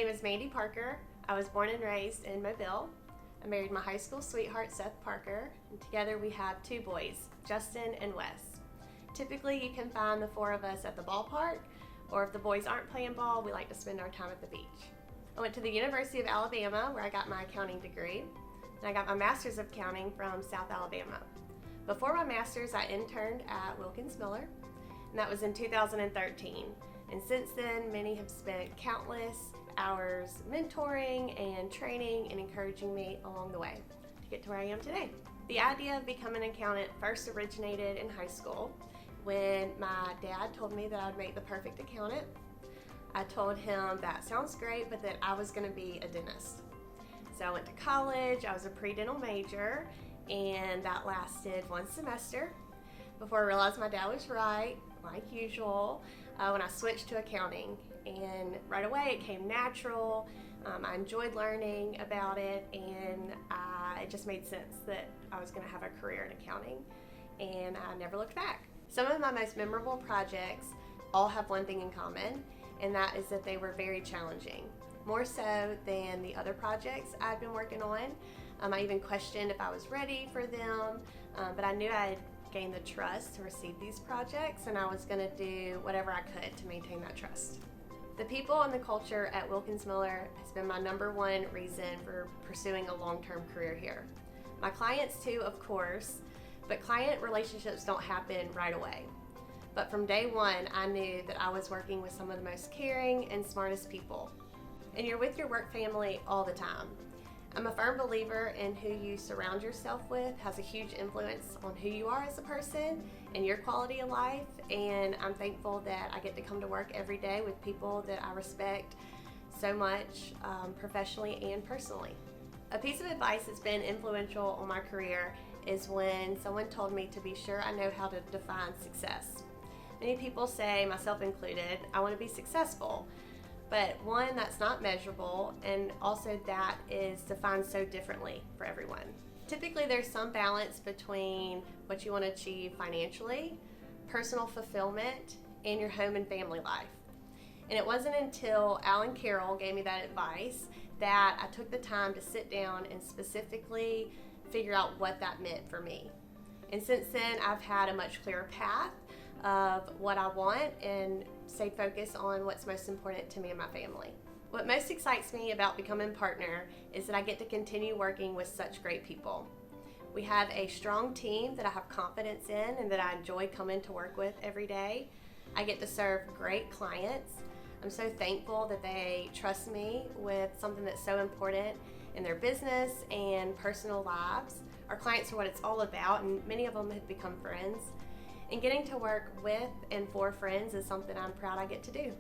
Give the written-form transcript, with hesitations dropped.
name is Mandy Parker. I was born and raised in Mobile. I married my high school sweetheart, Seth Parker, and together we have two boys, Justin and Wes. Typically, you can find the four of us at the ballpark, or if the boys aren't playing ball, we like to spend our time at the beach. I went to the University of Alabama, where I got my accounting degree, and I got my master's of accounting from South Alabama. Before my master's, I interned at Wilkins, and that was in 2013. And since then, many have spent countless hours mentoring and training and encouraging me along the way to get to where I am today. The idea of becoming an accountant first originated in high school when my dad told me that I would make the perfect accountant. I told him that sounds great, but that I was going to be a dentist. So I went to college, I was a pre-dental major, and that lasted one semester before I realized my dad was right, like usual, when I switched to accounting. And right away it came natural. I enjoyed learning about it, and it just made sense that I was going to have a career in accounting, and I never looked back. Some of my most memorable projects all have one thing in common, and that is that they were very challenging, more so than the other projects I'd been working on. I even questioned if I was ready for them, but I knew I had gained the trust to receive these projects, and I was going to do whatever I could to maintain that trust. The people and the culture at Wilkins Miller has been my #1 reason for pursuing a long-term career here. My clients too, of course, but client relationships don't happen right away. But from day one, I knew that I was working with some of the most caring and smartest people. And you're with your work family all the time. I'm a firm believer in who you surround yourself with has a huge influence on who you are as a person and your quality of life, and I'm thankful that I get to come to work every day with people that I respect so much, professionally and personally. A piece of advice that's been influential on my career is when someone told me to be sure I know how to define success. Many people say, myself included, I want to be successful. But one, that's not measurable, and also that is defined so differently for everyone. Typically there's some balance between what you want to achieve financially, personal fulfillment, and your home and family life. And it wasn't until Alan Carroll gave me that advice that I took the time to sit down and specifically figure out what that meant for me. And since then, I've had a much clearer path of what I want and stay focused on what's most important to me and my family. What most excites me about becoming partner is that I get to continue working with such great people. We have a strong team that I have confidence in and that I enjoy coming to work with every day. I get to serve great clients. I'm so thankful that they trust me with something that's so important in their business and personal lives. Our clients are what it's all about, and many of them have become friends. And getting to work with and for friends is something I'm proud I get to do.